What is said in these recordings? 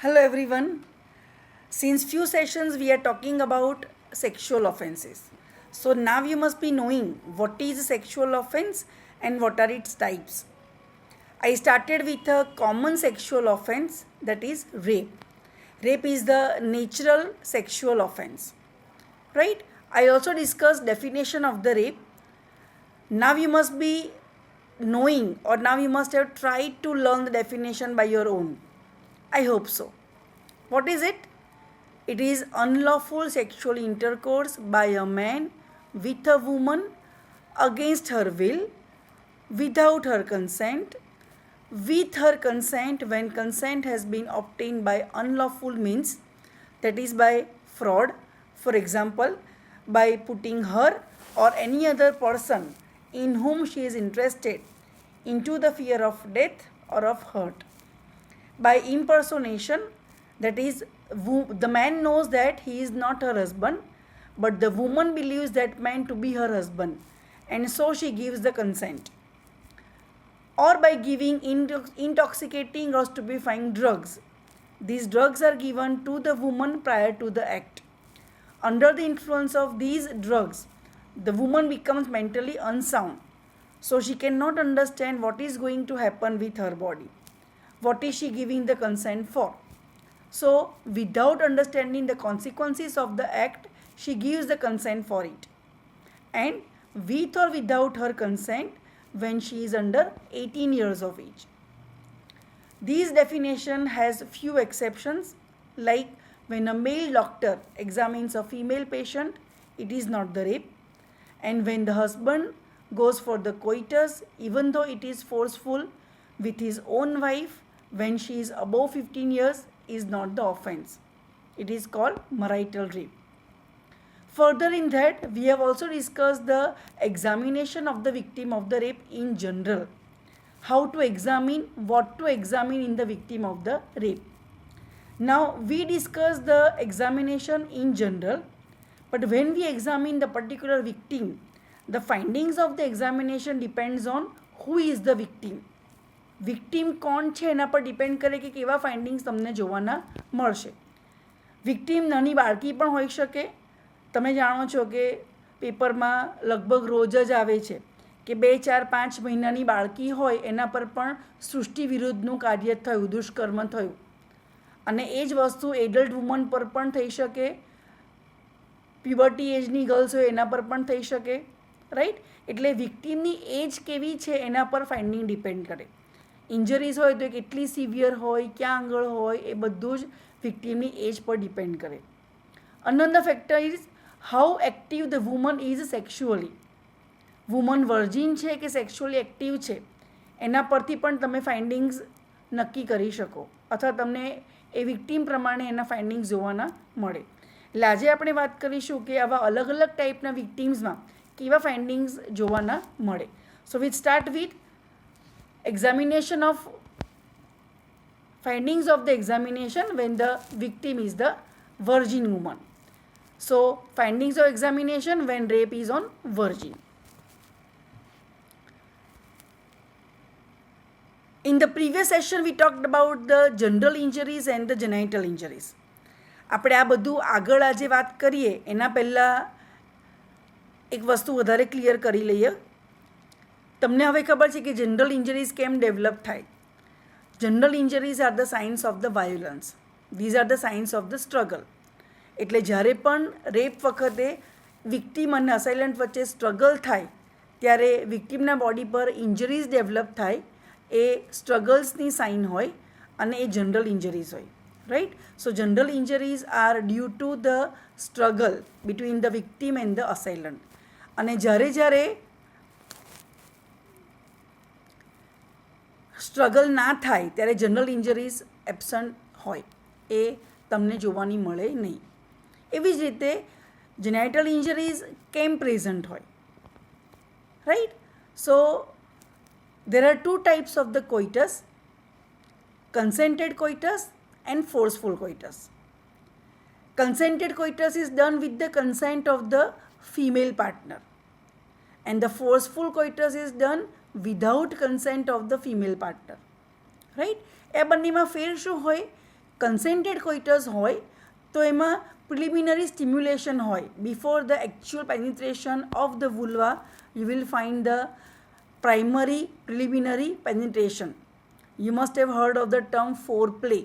Hello everyone. Since few sessions we are talking about sexual offenses. So now you must be knowing what is a sexual offense and what are its types. I started with a common sexual offense, that is rape. Rape is the natural sexual offense. Right? I also discussed definition of the rape. Now you must be knowing, or now you must have tried to learn the definition by your own. I hope so. What is it? It is unlawful sexual intercourse by a man with a woman against her will, without her consent, with her consent when consent has been obtained by unlawful means, that is by fraud, for example, by putting her or any other person in whom she is interested into the fear of death or of hurt. By impersonation, that is, the man knows that he is not her husband, but the woman believes that man to be her husband, and so she gives the consent. Or by giving intoxicating or stupefying drugs. These drugs are given to the woman prior to the act. Under the influence of these drugs, the woman becomes mentally unsound, so she cannot understand what is going to happen with her body. What is she giving the consent for? So, without understanding the consequences of the act, she gives the consent for it. And with or without her consent, when she is under 18 years of age. This definition has few exceptions, like when a male doctor examines a female patient, it is not the rape. And when the husband goes for the coitus, even though it is forceful with his own wife, when she is above 15 years, is not the offense. It is called marital rape. Further in that, we have also discussed the examination of the victim of the rape in general. How to examine, what to examine in the victim of the rape. Now, we discussed the examination in general, but when we examine the particular victim, the findings of the examination depends on who is the victim. Victim કોણ છે એના પર depend કરે કે કેવા findings તમને જોવાના મળશે. વિક્ટીમ નાની બાળકી પણ હોઈ શકે. તમે જાણો છો કે પેપરમાં લગભગ રોજ જ આવે છે કે 2, 4, 5 મહિનાની બાળકી હોય એના પર પણ સૃષ્ટિ વિરુદ્ધનું કાર્ય થયું, દુષ્કર્મ થયું. અને એ જ વસ્તુ એડલ્ટ વુમન પર પણ થઈ શકે, પ્યુબર્ટી એજની ગર્લ્સ હોય એના પર પણ થઈ શકે, રાઈટ. એટલે વિક્ટીમની એજ કેવી છે એના પર ફાઇન્ડિંગ ડિપેન્ડ કરે. ઇન્જરીઝ હોય તો કેટલી સિવિયર હોય, ક્યાં આગળ હોય, એ બધું જ વિક્ટીમની એજ પર ડિપેન્ડ કરે. Another factor is how active the woman is sexually. Woman virgin છે કે સેક્સ્યુઅલી એક્ટિવ છે એના પરથી પણ તમે ફાઇન્ડિંગ્સ નક્કી કરી શકો, અથવા તમને એ વિક્ટીમ પ્રમાણે એના ફાઇન્ડિંગ્સ જોવાના મળે. એટલે આજે આપણે વાત કરીશું કે આવા અલગ અલગ ટાઈપના વિક્ટીમ્સમાં કેવા ફાઇન્ડિંગ્સ જોવાના મળે. So we start with examination of findings of the examination when the victim is the virgin woman. So findings of examination when rape is on virgin. In the previous session we talked about the general injuries and the genital injuries. આપણે આ બધું આગળ આજે વાત કરીએ એના પહેલાં એક વસ્તુ વધારે ક્લિયર કરી લઈએ. તમને હવે ખબર છે કે જનરલ ઇન્જરીઝ કેમ ડેવલપ થાય. General injuries are the science of the violence. These are the science of the struggle. એટલે જ્યારે પણ રેપ વખતે વિક્ટીમ અને અસાઇલન્ટ વચ્ચે સ્ટ્રગલ થાય ત્યારે વિક્ટીમના બોડી પર ઇન્જરીઝ ડેવલપ થાય, એ સ્ટ્રગલ્સની સાઇન હોય અને એ જનરલ ઇન્જરીઝ હોય, right. So general injuries are due to the struggle between the victim and the assailant. અને જ્યારે સ્ટ્રગલ ના થાય ત્યારે જનરલ ઇન્જરીઝ એબસન્ટ હોય, એ તમને જોવાની મળે નહીં. એવી જ રીતે જેનાઇટલ ઇન્જરીઝ કેમ પ્રેઝન્ટ હોય, right. So there are two types of the coitus: consented coitus and forceful coitus. Consented coitus is done with the consent of the female partner, and the forceful coitus is done without consent of the female partner, right. એ બંનેમાં ફેર શું હોય કન્સેન્ટેડ કોઇટસ હોય તો એમાં preliminary stimulation હોય. Before the actual penetration of the vulva you will find the primary preliminary penetration. You must have heard of the term foreplay,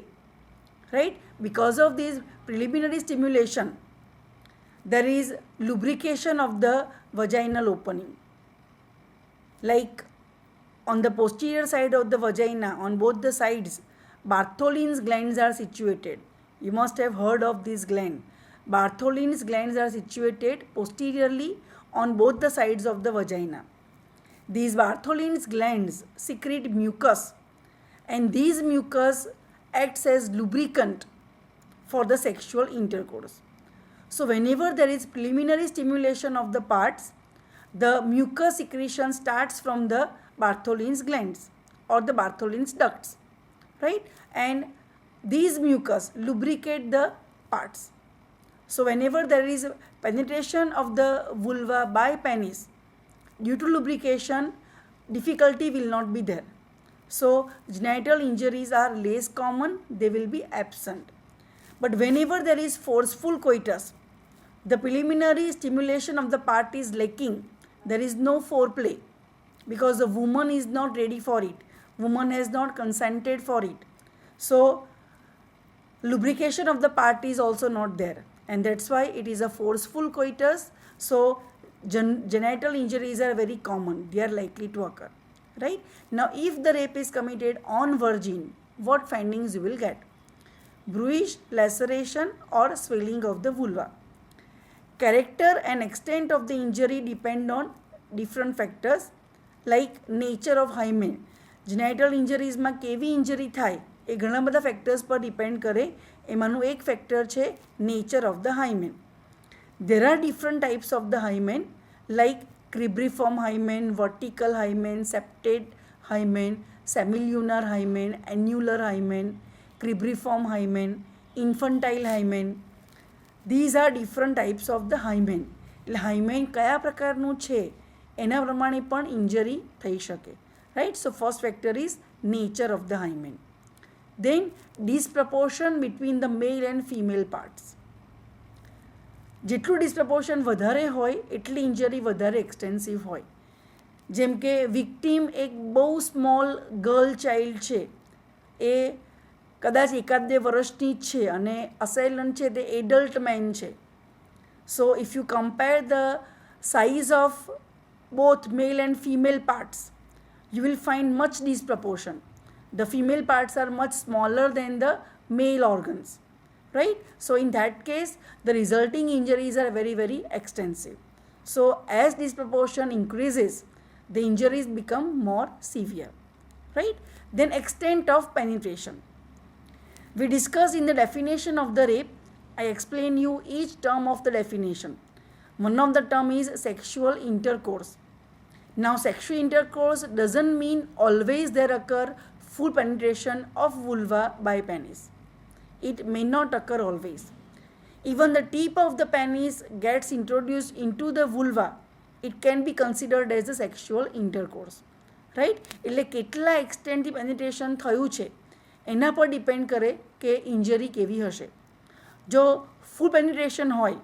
right? Because of this preliminary stimulation there is lubrication of the vaginal opening. Like on the posterior side of the vagina, on both the sides, Bartholin's glands are situated. You must have heard of this gland. Bartholin's glands are situated posteriorly on both the sides of the vagina. These Bartholin's glands secrete mucus, and these mucus acts as lubricant for the sexual intercourse. So whenever there is preliminary stimulation of the parts, the mucus secretion starts from the Bartholin's glands or the Bartholin's ducts, right? And these mucus lubricate the parts. So whenever there is penetration of the vulva by penis, due to lubrication, difficulty will not be there. So genital injuries are less common, they will be absent. But whenever there is forceful coitus, the preliminary stimulation of the part is lacking. There is no foreplay because the woman is not ready for it. Woman has not consented for it. So lubrication of the part is also not there, and that's why it is a forceful coitus. So genital injuries are very common. They are likely to occur, right? Now if the rape is committed on virgin, what findings you will get? Bruise, laceration or swelling of the vulva. Character and extent of the injury depend on different factors like nature of hymen. Genital injuries માં કેવી injury થાય એ ઘણા બધા factors પર depend કરે. એમાંનું એક factor છે nature of the hymen. There are different types of the hymen like cribriform hymen, vertical hymen, septate hymen, semilunar hymen, annular hymen, cribriform hymen, infantile hymen. These are different types of the hymen. એટલે hymen કયા પ્રકારનું છે એના પ્રમાણે પણ injury થઈ શકે, right? So first factor is nature of the hymen. Then disproportion between the male and female parts. જેટલું ડિસ્પ્રપોર્શન વધારે હોય એટલી ઇન્જરી વધારે એક્સટેન્સિવ હોય. જેમ કે વિક્ટીમ એક બહુ સ્મોલ ગર્લ ચાઇલ્ડ છે, એ કદાચ 1-2 વર્ષની જ છે અને અસેલન્ટ છે તે એડલ્ટ મેન છે. સો if you compare the size of both male and female parts, you will find much disproportion. The female parts are much smaller than the male organs, right? So in that case the resulting injuries are very, very extensive. So as disproportion increases, the injuries become more severe, right? Then extent of penetration. We discussed in the definition of the rape. I explain you each term of the definition. One of the term is sexual intercourse. Now sexual intercourse doesn't mean always there occur full penetration of vulva by penis. It may not occur always. Even the tip of the penis gets introduced into the vulva, it can be considered as a sexual intercourse, right? એટલે કેટલા એક્સટેન્ટથી penetration થયું છે એના પર depend કરે કે injury કેવી હશે. જો ફૂલ પેનિટ્રેશન હોય,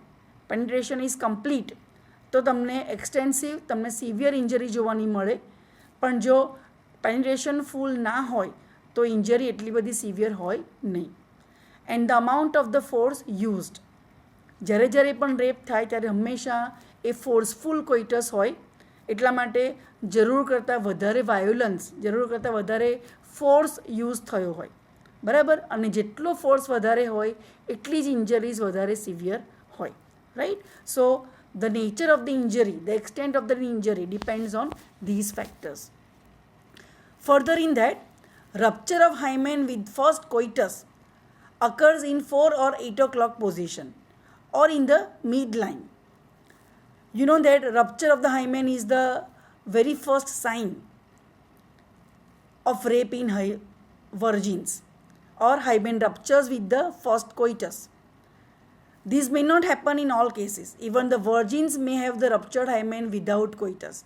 પેનિટ્રેશન ઇઝ કમ્પ્લીટ, તો તમને એક્સટેન્સિવ, તમને સિવિયર ઇન્જરી જોવાની મળે. પણ જો પેનિટ્રેશન ફૂલ ના હોય તો ઇન્જરી એટલી બધી સિવિયર હોય નહીં. And the amount of the force used. જ્યારે જ્યારે પણ રેપ થાય ત્યારે હંમેશા એ ફોર્સફુલ કોઇટસ હોય, એટલા માટે જરૂર કરતાં વધારે વાયોલન્સ, જરૂર કરતાં વધારે ફોર્સ યુઝ થયો હોય, બરાબર? અને જેટલો ફોર્સ વધારે હોય એટલી જ ઇન્જરીઝ વધારે સિવિયર હોય, right? So the nature of the injury, the extent of the injury depends on these factors. Further in that, rupture of hymen with first coitus occurs in 4 or 8 o'clock position or in the midline. You know that rupture of the hymen is the very first sign of rape in virgins, or hymen ruptures with the first coitus. This may not happen in all cases. Even the virgins may have the ruptured hymen without coitus.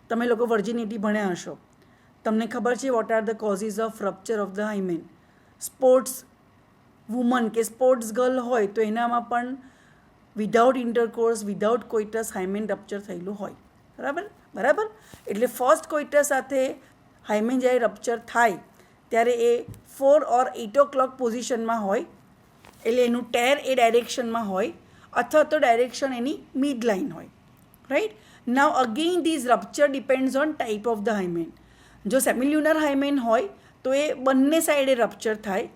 તમે લોકો વર્જિનિટી ભણ્યા હશો, તમને ખબર છે what are the causes of rupture of the hymen. Sports woman કે sports girl હોય તો એનામાં પણ without intercourse without coitus hymen rupture થયેલું હોય. બરાબર. એટલે ફર્સ્ટ કોઇટસ સાથે હાઇમેન જ્યારે રપ્ચર થાય ત્યારે એ 4 or 8 o'clock પોઝિશનમાં હોય, એટલે એનું ટેર એ ડાયરેક્શનમાં હોય અથવા તો ડાયરેક્શન એની મિડ લાઇન હોય. Right. Now again these rupture depends on type of the hymen. જો સેમિલ્યુનર હાઇમેન હોય તો એ બંને સાઈડે રપ્ચર થાય,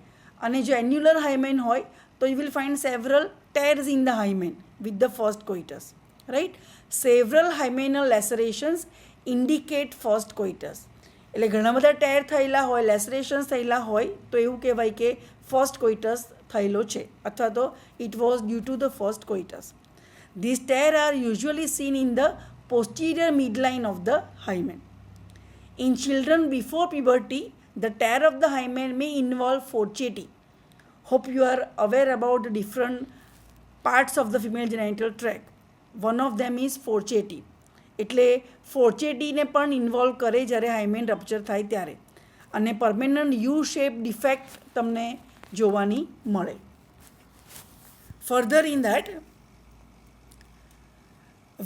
અને જો એન્યુલર હાઇમેન હોય તો you will find several tears in the hymen with the first coitus. Right. Several hymenal lacerations indicate first coitus. એટલે ઘણા બધા ટેર થયેલા હોય, લેસરેશન્સ થયેલા હોય તો એવું કહેવાય કે ફર્સ્ટ કોઇટસ થયેલો છે અથવા તો it was due to the first coitus. This tear are usually seen in the posterior midline of the hymen. In children before puberty, the tear of the hymen may involve forcheti. Hope you are aware about the different parts of the female genital tract. One of them is forcheti. એટલે ફોર્ચેટીને પણ involve કરે જ્યારે હાઇમેન rupture થાય ત્યારે, અને permanent you shape defect તમને જોવાની મળે. Further in that,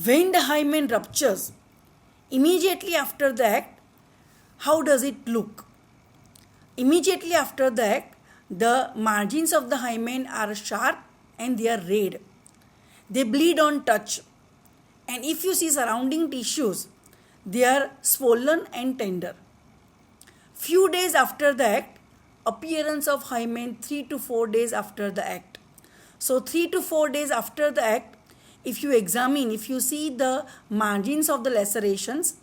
when the hymen ruptures, immediately after the act, how does it look? Immediately after the act, the margins of the hymen are sharp and they are red. They bleed on touch. And if you see surrounding tissues, they are swollen and tender. Few days after the act, appearance of hymen 3 to 4 days after the act. So 3 to 4 days after the act, if you examine, if you see the margins of the lacerations,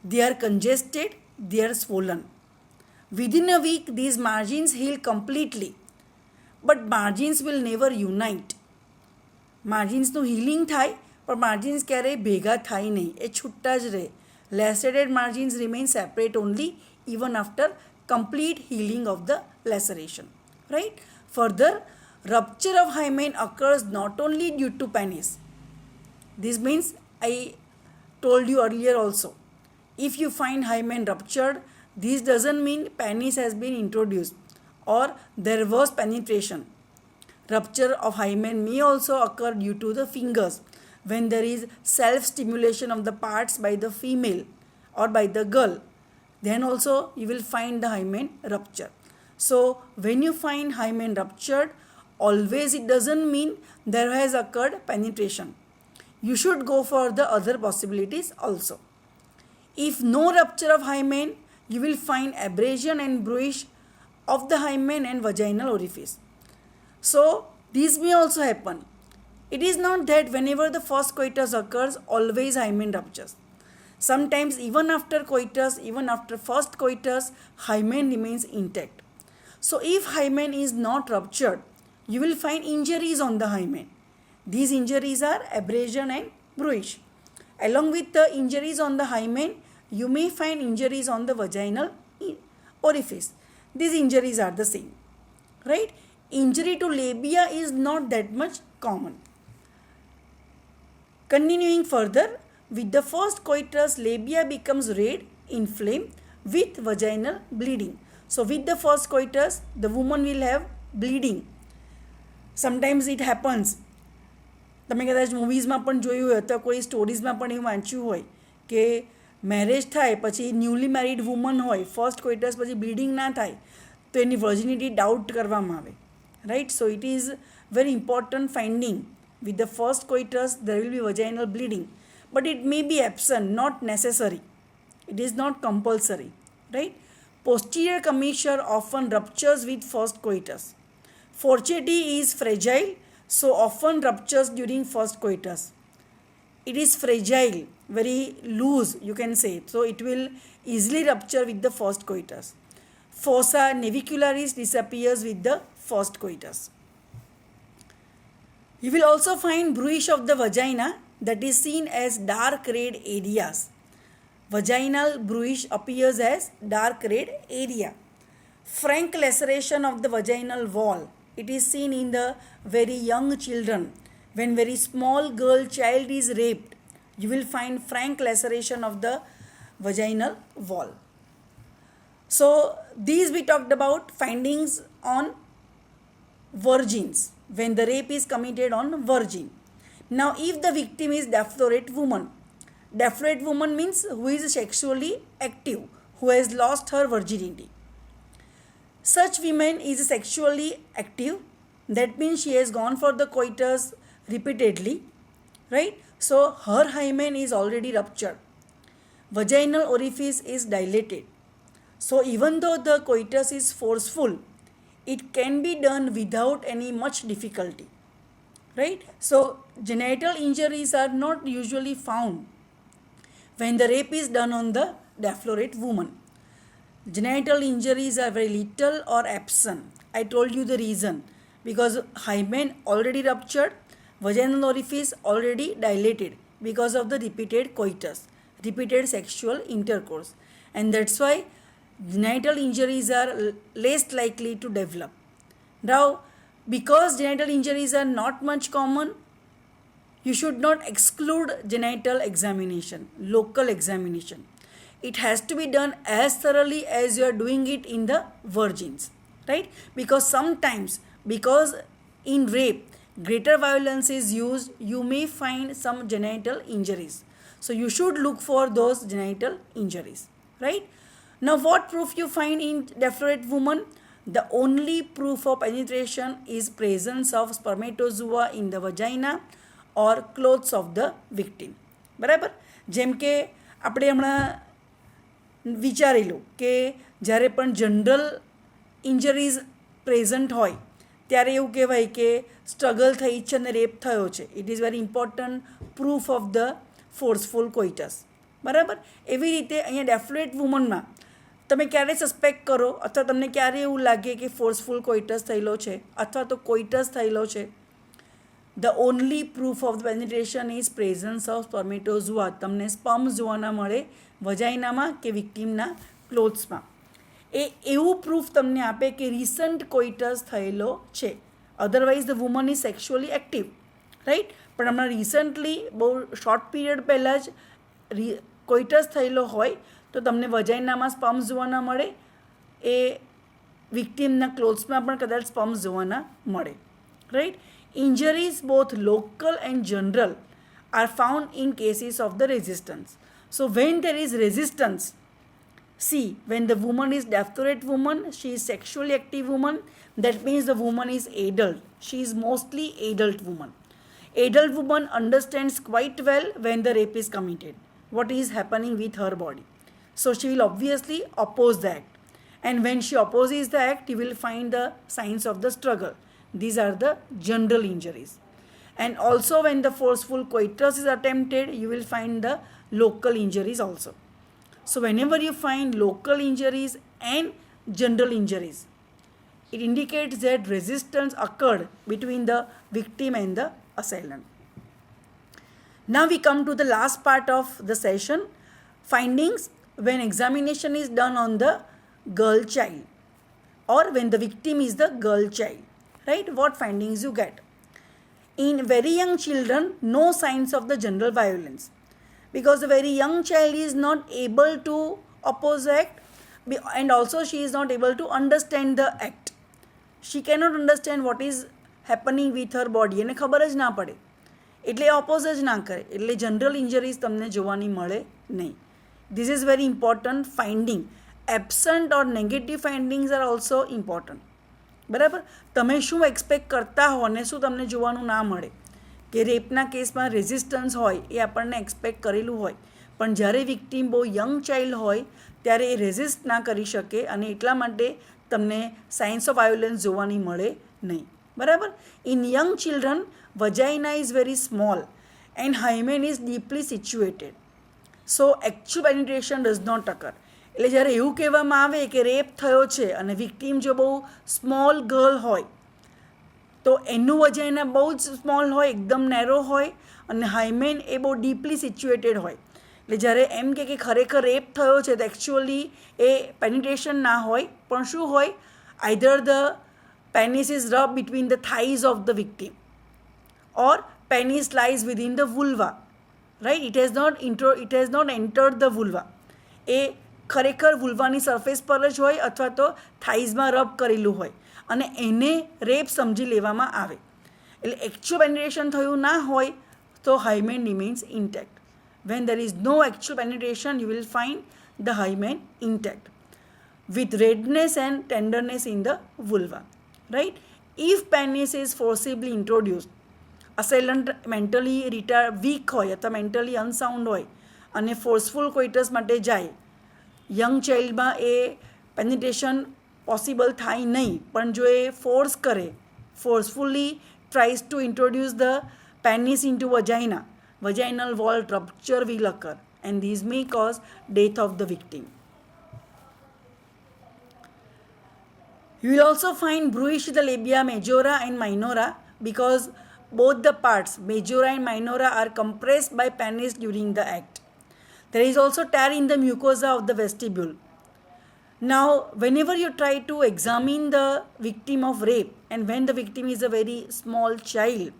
they are congested, they are swollen. Within a week, these margins heal completely, but margins will never unite. માર્જિન્સનું healing થાય પણ margins ક્યારેય ભેગા થાય નહીં, એ છૂટા જ રહે. Lacerated margins remain separate only even after complete healing of the laceration. Right? Further, rupture of hymen occurs not only due to penis. This means, I told you earlier also, if you find hymen ruptured, this doesn't mean penis has been introduced or there was penetration. Rupture of hymen may also occur due to the fingers when there is self-stimulation of the parts by the female or by the girl. Then also you will find the hymen rupture. So when you find hymen ruptured, always it doesn't mean there has occurred penetration. You should go for the other possibilities also. If no rupture of hymen, you will find abrasion and bruise of the hymen and vaginal orifice. So this may also happen. It is not that whenever the first coitus occurs, always hymen ruptures. Sometimes even after coitus, even after first coitus, hymen remains intact. So if hymen is not ruptured, you will find injuries on the hymen. These injuries are abrasion and bruise. Along with the injuries on the hymen, you may find injuries on the vaginal orifice. These injuries are the same. Right? Injury to labia is not that much common. Continuing further, with the first coitus, labia becomes red, inflamed with vaginal bleeding. So with the first coitus, the woman will have bleeding. Sometimes it happens. તમે કદાચ મૂવીઝમાં પણ જોયું હોય અથવા કોઈ સ્ટોરીઝમાં પણ એવું વાંચ્યું હોય કે મેરેજ થાય પછી ન્યૂલી મેરીડ વુમન હોય, ફર્સ્ટ કોઇટસ પછી બ્લીડિંગ ના થાય તો એની વર્જિનિટી ડાઉટ કરવામાં આવે. Right. So it is very important finding. With the first coitus there will be vaginal bleeding, but it may be absent, not necessary. It is not compulsory. Right? Posterior commissure often ruptures with first coitus. Forcheti is fragile, so often ruptures during first coitus. It is fragile, very loose, you can say. So it will easily rupture with the first coitus. Fossa navicularis disappears with the first coitus. You will also find bruise of the vagina that is seen as dark red areas. Vaginal bruise appears as dark red area. Frank laceration of the vaginal wall. It is seen in the very young children. When very small girl child is raped, you will find frank laceration of the vaginal wall. So these we talked about findings on virgins, when the rape is committed on virgin. Now, if the victim is deflorate woman means who is sexually active, who has lost her virginity. Such woman is sexually active, that means she has gone for the coitus repeatedly, right? So her hymen is already ruptured. Vaginal orifice is dilated. So even though the coitus is forceful, it can be done without any much difficulty, right? So genital injuries are not usually found when the rape is done on the deflorate woman. Genital injuries are very little or absent. I told you the reason. Because hymen already ruptured, vaginal orifice already dilated because of the repeated coitus, repeated sexual intercourse. And that's why genital injuries are less likely to develop. Now, because genital injuries are not much common, you should not exclude genital examination, local examination. It has to be done as thoroughly as you are doing it in the virgins, right? Because sometimes, because in rape, greater violence is used, you may find some genital injuries. So you should look for those genital injuries, right? Now, what proof you find in deflorate woman? The only proof of penetration is presence of spermatozoa in the vagina or clothes of the victim. બરાબર? જેમ કે આપણે હમણાં વિચારેલું કે જ્યારે પણ general injuries present હોય ત્યારે એવું કહેવાય કે સ્ટ્રગલ થઈ છે અને રેપ થયો છે. It is very important proof of the forceful coitus. બરાબર? એવી રીતે અહીંયા ડેફ્લોરેટ વુમનમાં તમે ક્યારે સસ્પેક્ટ કરો અથવા તમને ક્યારે એવું લાગે કે ફોર્સફુલ કોઇટસ થયેલો છે અથવા તો કોઇટસ થયેલો છે? The only proof of the penetration is presence of spermatozoa. તમને સ્પર્મ જોવાના મળે વજાઇનામાં કે વિક્ટીમના ક્લોથ્સમાં. એવું પ્રૂફ તમને આપે કે રિસન્ટ કોઇટસ થયેલો છે. Otherwise the woman is sexually active, right? પણ હમણાં રિસન્ટલી બહુ શોર્ટ પીરિયડ પહેલાં જ કોઇટસ થયેલો હોય તો તમને વજાઇનામાં સ્પર્મ્સ જોવાના મળે, એ વિક્ટીમના ક્લોથ્સમાં પણ કદાચ સ્પર્મ્સ જોવાના મળે, right? Injuries, both local and general, are found in cases of the resistance. So when there is resistance, see, when the woman is deflorate woman, she is sexually active woman, that means the woman is adult. She is mostly adult woman. Adult woman understands quite well when the rape is committed, what is happening with her body. So she will obviously oppose the act. And when she opposes the act, you will find the signs of the struggle. These are the general injuries. And also when the forceful coitus is attempted, you will find the local injuries also. So whenever you find local injuries and general injuries, it indicates that resistance occurred between the victim and the assailant. Now we come to the last part of the session, findings when examination is done on the girl child or when the victim is the girl child. Right? What findings you get? In very young children, no signs of the general violence, because the very young child is not able to oppose the act, and also she is not able to understand the act. She cannot understand what is happening with her body. એને ખબર જ ના પડે એટલે oppose જ ના કરે, એટલે જનરલ ઇન્જરીઝ તમને જોવાની મળે નહીં. This is very important finding. Absent or negative findings are also important. બરાબર? તમે શું એક્સપેક્ટ કરતા હો અને શું તમને જોવાનું ના મળે કે રેપના કેસમાં રેઝિસ્ટન્સ હોય એ આપણને એક્સપેક્ટ કરેલું હોય, પણ જ્યારે વિક્ટીમ બહુ યંગ ચાઇલ્ડ હોય ત્યારે એ રેઝિસ્ટ ના કરી શકે અને એટલા માટે તમને સાઇન્સ ઓફ વાયોલન્સ જોવાની મળે નહીં. બરાબર? In young children vagina is very small and hymen is deeply situated, so actual penetration does not occur. એટલે જ્યારે એવું કહેવામાં આવે કે રેપ થયો છે અને વિક્ટીમ જો બહુ સ્મોલ ગર્લ હોય તો એનું વજાઇના બહુ જ સ્મોલ હોય, એકદમ નેરો હોય અને હાઇમેન એ બહુ ડીપલી સિચ્યુએટેડ હોય. એટલે જ્યારે એમ કે ખરેખર રેપ થયો છે તો એકચ્યુઅલી એ પેનિટ્રેશન ના હોય, પણ શું હોય? Either the penis is rub between the thighs of the victim or penis lies within the vulva, right? It has not entered the vulva. એ ખરેખર વુલ્વાની સરફેસ પર જ હોય અથવા તો થાઇઝમાં રબ કરેલું હોય. અને એને રેપ સમજી લેવામાં આવે. એટલે એકચ્યુઅલ પેનિટ્રેશન થયું ના હોય તો hymen remains intact. When there is no actual penetration, you will find the hymen intact with redness and tenderness in the vulva, right? If penis is forcibly introduced, assailant mentally weak હોય અથવા mentally unsound હોય અને forceful coitus માટે જાય, young ચાઇલ્ડમાં એ penetration possible થાય નહીં, પણ જો એ ફોર્સ કરે, forcefully tries to introduce the penis into vagina, vaginal wall rupture will occur and these may cause death of the victim. You will also find bruise to the labia majora and minora because both the parts, majora and minora, are compressed by penis during the act. There is also tear in the mucosa of the vestibule. Now, whenever you try to examine the victim of rape, and when the victim is a very small child,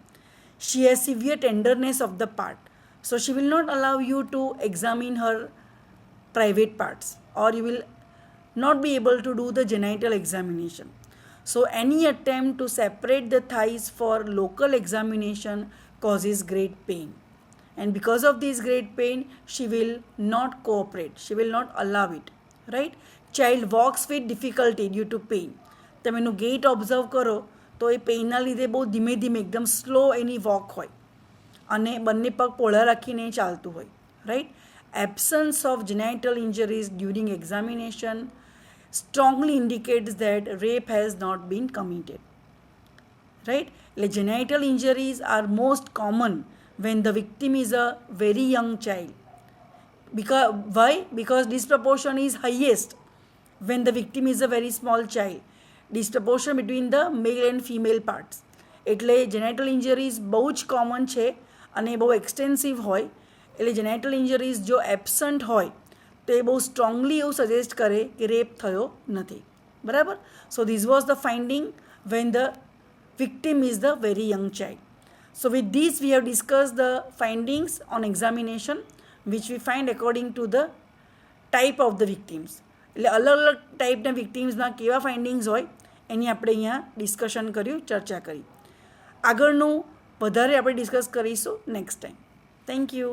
she has severe tenderness of the part. So she will not allow you to examine her private parts, or you will not be able to do the genital examination. So any attempt to separate the thighs for local examination causes great pain. And because of this great pain, she will not cooperate. She will not allow it, right? Child walks with difficulty due to pain. તમે એનું gate observe કરો તો એ પેઇનના લીધે બહુ ધીમે ધીમે એકદમ slow એની walk હોય અને બંને પગ પોળા રાખીને ચાલતું હોય, right. Absence of genital injuries during examination strongly indicates that rape has not been committed, right? Like genital injuries are most common when the victim is a very young child. Why? Because disproportion is highest when the victim is a very small child. Disproportion between the male and female parts. એટલે જેનેટલ injuries બહુ જ common છે અને બહુ extensive હોય. એટલે જેનેટલ injuries જો absent હોય તો એ બહુ સ્ટ્રોંગલી એવું સજેસ્ટ કરે કે રેપ થયો નથી, બરાબર. So this was the finding when the victim is the very young child. So with this we have discussed the findings on examination which we find according to the type of the victims. એટલે અલગ અલગ ટાઈપના વિક્ટિમ્સના કેવા findings હોય એની આપણે અહીંયા discussion કર્યું, ચર્ચા કરી. આગળનું વધારે આપણે ડિસ્કસ કરીશું નેક્સ્ટ ટાઈમ. Thank you.